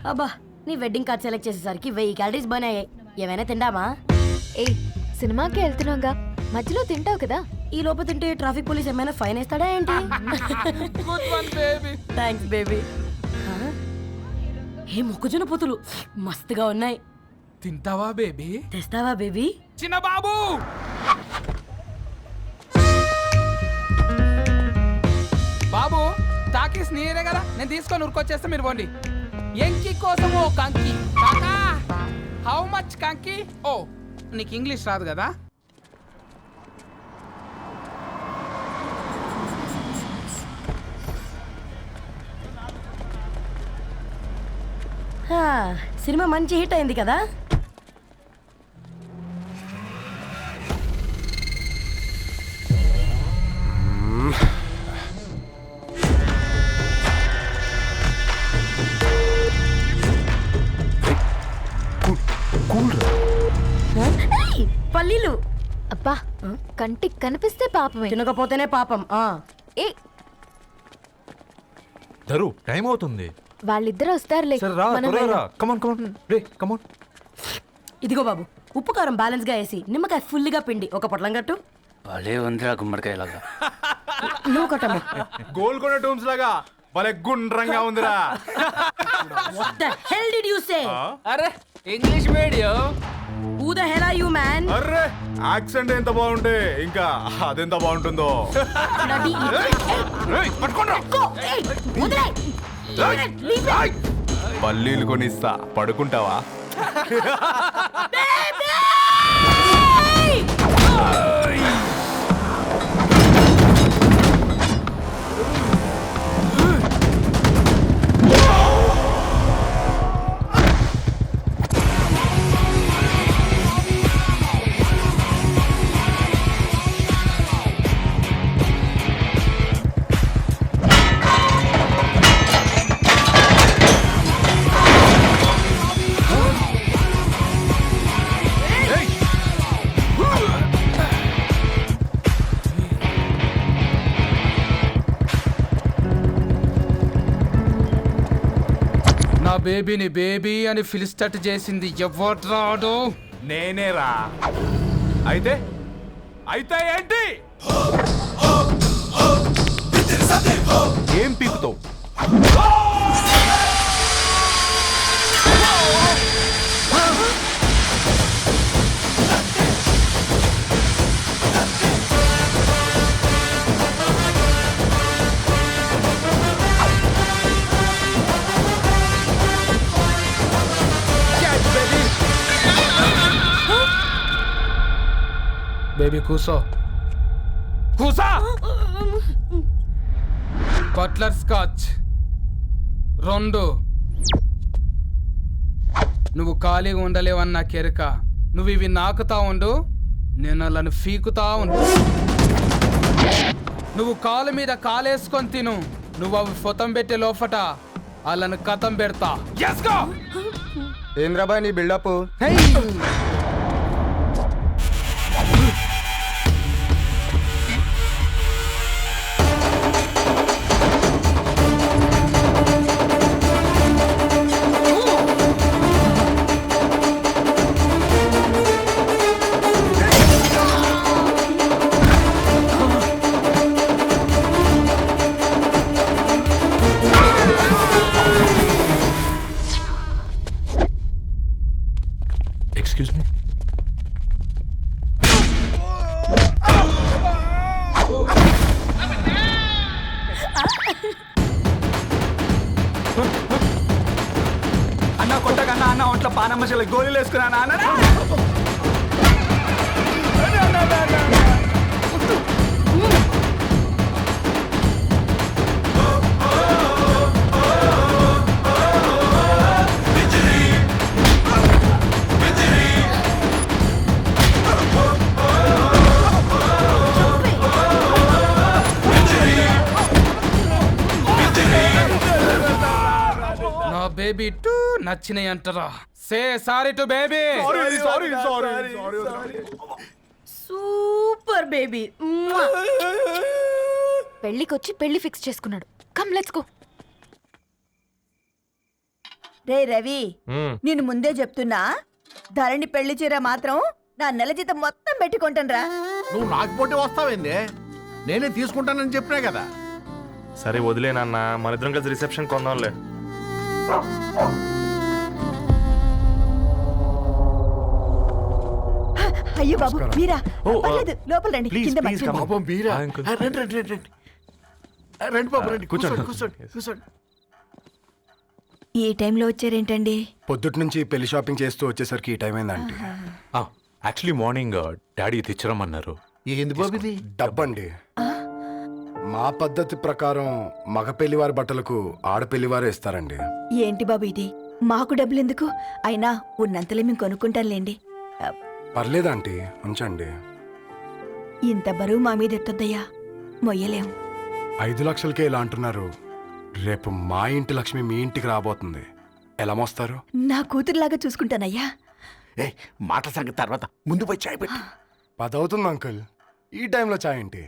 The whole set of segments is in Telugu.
అబ్బా నీ వెడ్డింగ్ కార్డ్ సెలెక్ట్ చేసేసరికి 1000 క్యాలరీస్ బర్న్ అయ్యాయి. ఏమైనా తిండామా? ఏ సినిమాకి వెళ్తున్నాగా, మధ్యలో తింటావు కదా. ఈ లోపు తింటే ట్రాఫిక్ పోలీస్ ఏమైనా ఫైన్ వేస్తాడా ఏంటి? Thanks baby. ఏ మొక్కజొన్న పొతులు మస్తుగా ఉన్నాయి. తింటావా బేబీ? తెస్తావా బేబీ? చిన్న బాబు బాబు టాకీస్ నీరే కదా, నేను తీసుకొని ఉరికొచ్చేస్తే మీరు పోండి. ఎంకి కోసం ఓ కంకి కాకా. హౌ మచ్ కంకి? ఓ నీకు ఇంగ్లీష్ రాదు కదా. సినిమా మంచి హిట్ అయింది కదా. పల్లీలు అబ్బా కంటికి కనిపిస్తే పాపమే, తినకపోతేనే పాపం. ఏ ధరు టైం అవుతుంది. వాళ్ళిద్దరు వస్తారులే. మనం వెళ్దాం. ఇదిగో బాబు, ఉప్పు కారం బ్యాలెన్స్ గా వేసి నిమ్మకాయ ఫుల్ గా పిండి ఒక పొట్లం కట్టు. భలే ఉందిరా గుమ్మడికాయలాగా. నువ్వు కట్టమ్మా. గోల్కొండ టూమ్స్ లాగా భలే గుండ్రంగా ఉందిరా. What the hell did you say? అరే English medium. Who the hell are you, man? Array accent ఎంత బాగుంటే ఇంకా అదెంత బాగుంటుందో. Bloody idiot. Go. Hey, వదిలేయ్. Leave it. పల్లీలు కొనిస్తా, పడుకుంటావా? నా బేబీని బేబీ అని పిలిచేటట్టు చేసింది ఎవరు రాడు? నేనేరా. అయితే అయితే ఏంటి? ఏం పీకుతావు? బేబీ కూసో, కూసా. Buttler scotch 2. నువ్వు ఖాళీగా ఉండలేవన్న కెరక. నువ్వు ఇవి నాకుతా ఉండు, నేను వాళ్ళని ఫీకుతా ఉండు. నువ్వు కాలు మీద కాలేసుకొని తిను. నువ్వు అవి ఫొతం పెట్టే లోపట వాళ్ళని కథం పెడతా. ఏంద్రాబాయ్ నీ బిల్డప్? Excuse me. అన్న కొట్టకన్నా అన్న ఒంట్లో పానమ్మశల గోళీలు వేసుకున్నా అన్న. నా బేబీ టూ నచ్చినాయి అంటారా? Say sorry to baby. Super baby. పెళ్ళికొచ్చి పెళ్లి ఫిక్స్ చేసుకున్నాడు. Come let's go. రే రవి నేను ముందే చెప్తున్నా, ధరణి పెళ్లి చీర మాత్రం నా నెల జీతం మొత్తం పెట్టుకుంటానురా. నువ్వు నాకు పోటీ వస్తావేంది? నేనే తీసుకుంటానని చెప్పినా కదా. సరే వదిలేనన్నా, మన ఇద్దరం కలిసి రిసెప్షన్ కొందాంలే. అయ్యో బాబు మీరా? ఓ, పర్లేదు, లోపల రండి. ప్లీజ్, కింద ప్లీజ్, మర్చిపో. come on. పాపం మీరా? ఆ, అంకుల్. రండి రండి రండి రండి. రండి బాబు రండి, కూర్చోండి కూర్చోండి కూర్చోండి. ఈ టైంలో వచ్చారేంటండి? పొద్దుటి నుంచి పెళ్లి షాపింగ్ చేస్తూ వచ్చేసరికి ఈ టైం అయిందండి. యాక్చువల్లీ మార్నింగ్ డాడీ తెచ్చరమన్నారు. ఏంది బాబు ఇది? డబ్బండి. మా పద్ధతి ప్రకారం మగ పెళ్లివారి బట్టలకు ఆడపెళ్లివారే ఇస్తారండి. ఏంటి బాబు ఇది? మాకు డబ్బులు ఎందుకు? అయినా ఉన్నంతలే మేము కొనుక్కుంటాంలేండి. పర్లేదా ఆంటీ, ఉంచండి. ఇంత బరువు మా మీద ఎత్తొద్దయ్యా, మొయ్యలేం. 5 లక్షలకే ఇలా అంటున్నారు. రేపు మా ఇంటి లక్ష్మి మీ ఇంటికి రాబోతుంది, ఎలా మోస్తారు? నా కూతురులాగా చూసుకుంటానయ్యా. ఏ మాటల సంగతి తర్వాత, ముందు పోయి చాయ్ పెట్టి. 10 అవుతుంది అంకుల్, ఈ టైంలో చాయ్ ఏంటి?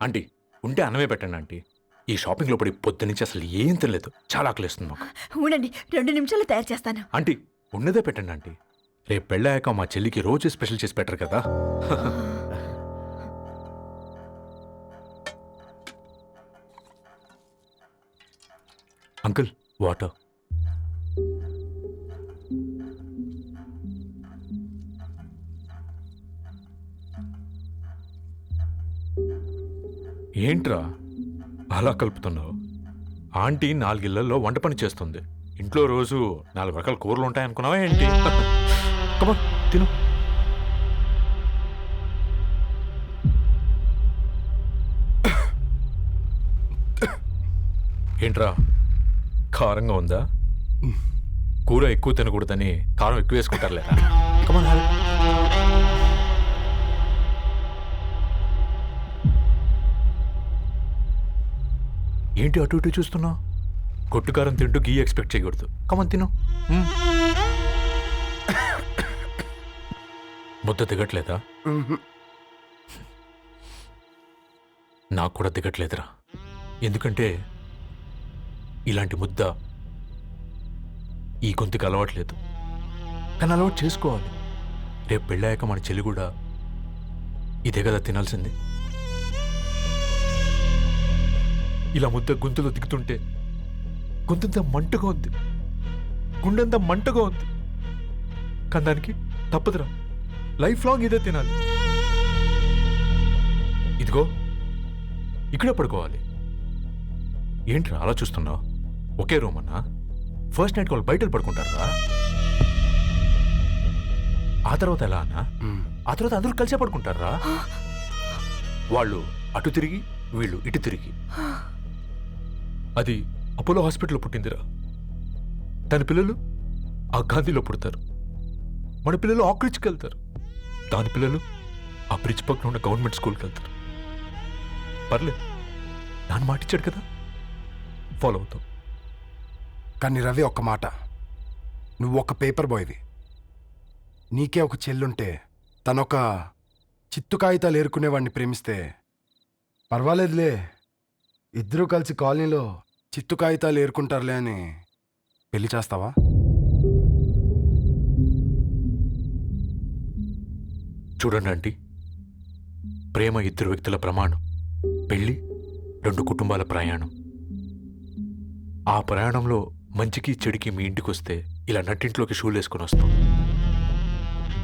ఆంటీ ఉంటే అన్నమే పెట్టండి ఆంటీ. ఈ షాపింగ్లో పడి పొద్దు నుంచి అసలు ఏం తినలేదు, చాలా ఆకలిస్తుంది మాకు. ఉండండి, 2 నిమిషాలు తయారు చేస్తాను. ఆంటీ ఉన్నదే పెట్టండి ఆంటీ. రేపు పెళ్ళాక మా చెల్లికి రోజు స్పెషల్ చేసి పెట్టరు కదా. Uncle water. ఏంట్రా అలా కలుపుతున్నావు? ఆంటీ 4 ఇళ్లలో వంట పని చేస్తుంది. ఇంట్లో రోజు 4 రకాల కూరలు ఉంటాయనుకున్నావా ఏంటి? కమా తిను. ఏంట్రా కారంగా ఉందా? కూర ఎక్కువ తినకూడదని కారం ఎక్కువ వేసుకుంటారులేరా. కమా ఏంటి అటు ఇటు చూస్తున్నావు? కొట్టుకారం తింటూ గీ ఎక్స్పెక్ట్ చేయకూడదు. కమన్ తిను. ముద్ద దిగట్లేదా? నాకు కూడా దిగట్లేదురా. ఎందుకంటే ఇలాంటి ముద్ద ఈ గొంతుకి అలవాట్లేదు. కానీ అలవాటు చేసుకోవాలి. రేపు పెళ్ళాక మన చెల్లి కూడా ఇదే కదా తినాల్సింది. ఇలా ముద్ద గొంతులో దిగుతుంటే గొంతంతా మంటగా ఉంది, గుండెంతా మంటగా ఉంది. కానీ దానికి తప్పదురా, లైఫ్ లాంగ్ ఇదే తినాలి. ఇదిగో ఇక్కడే పడుకోవాలి. ఏంట్రా అలా చూస్తున్నావు? ఒకే రూమ్ అన్నా? ఫస్ట్ నైట్ వాళ్ళు బయటలు పడుకుంటారా? ఆ తర్వాత ఎలా అన్నా? ఆ తర్వాత అందరూ కలిసే పడుకుంటారా? వాళ్ళు అటు తిరిగి వీళ్ళు ఇటు తిరిగి. అది అపోలో హాస్పిటల్లో పుట్టిందిరా. తన పిల్లలు ఆ గాంధీలో పుడతారు. మన పిల్లలు ఆక్రిచ్కి వెళ్తారు. దాని పిల్లలు ఆ బ్రిడ్జ్ పక్కన ఉన్న గవర్నమెంట్ స్కూల్కి వెళ్తారు. పర్లేదు, నాన్న మాటిచ్చాడు కదా, ఫాలో అవుతాం. కానీ రవి, ఒక్క మాట, నువ్వు ఒక పేపర్ బాయ్వి. నీకే ఒక చెల్లుంటే తనొక చిత్తు కాగితాలు ఏరుకునేవాడిని ప్రేమిస్తే పర్వాలేదులే, ఇద్దరూ కలిసి కాలనీలో చిత్తు కాగితాలు ఏరుకుంటారులే అని పెళ్లి చేస్తావా? చూడండి ఆంటీ, ప్రేమ 2 వ్యక్తుల ప్రమాణం, పెళ్ళి 2 కుటుంబాల ప్రయాణం. ఆ ప్రయాణంలో మంచికి చెడుకి మీ ఇంటికి వస్తే ఇలా నట్టింట్లోకి షూలు వేసుకొని వస్తాం.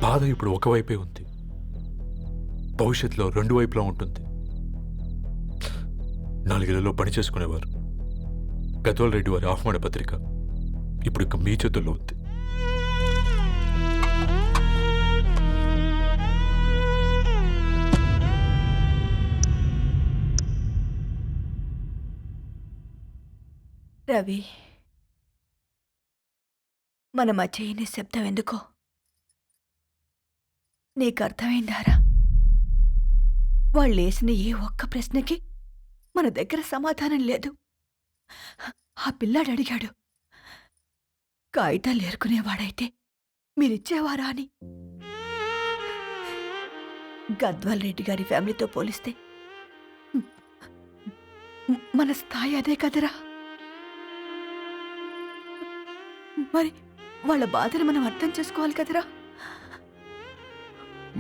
బాధ ఇప్పుడు ఒకవైపే ఉంది, భవిష్యత్తులో 2 వైపులా ఉంటుంది. 4 ఇళ్లలో పని చేసుకునేవారు గద్వాల్ రెడ్డి వారి ఆహ్వాన పత్రిక ఇప్పుడు ఇక మీ చేతుల్లో ఉంది. రవి, మన మధ్య ఈ నిశ్శబ్దం ఎందుకో నీకు అర్థమైందారా? వాళ్ళు వేసిన ఏ ఒక్క ప్రశ్నకి మన దగ్గర సమాధానం లేదు. ఆ పిల్లాడు అడిగాడు, కాగితాలు ఏరుకునేవాడైతే మీరిచ్చేవారా అని. గద్వాల్ రెడ్డి గారి ఫ్యామిలీతో పోలిస్తే మన స్థాయి అదే కదరా. మరి వాళ్ళ బాధను మనం అర్థం చేసుకోవాలి కదరా.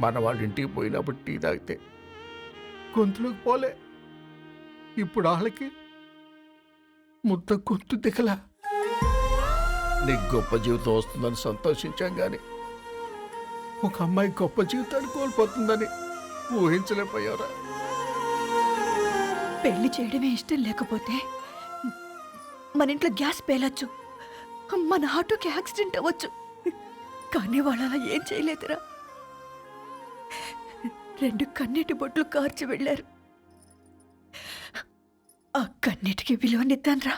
మన వాళ్ళ ఇంటికి పోయినప్పుడు టీ తాగితే గొంతులోకి పోలే, ఇప్పుడు వాళ్ళకి ముద్ద గొంతు దిగలా. నీకు గొప్ప జీవితం వస్తుందని సంతోషించాం కానీ ఒక అమ్మాయి గొప్ప జీవితాన్ని కోల్పోతుందని ఊహించలేకపోయారా? పెళ్లి చేయడమే ఇష్టం లేకపోతే మన ఇంట్లో గ్యాస్ పేలొచ్చు, మన ఆటోకి యాక్సిడెంట్ అవ్వచ్చు, కానీ వాళ్ళు అలా ఏం చేయలేదురా. 2 కన్నీటి బొట్లు కార్చి వెళ్ళారు. ఆ కన్నీటికి విలువనిద్దాన్రా.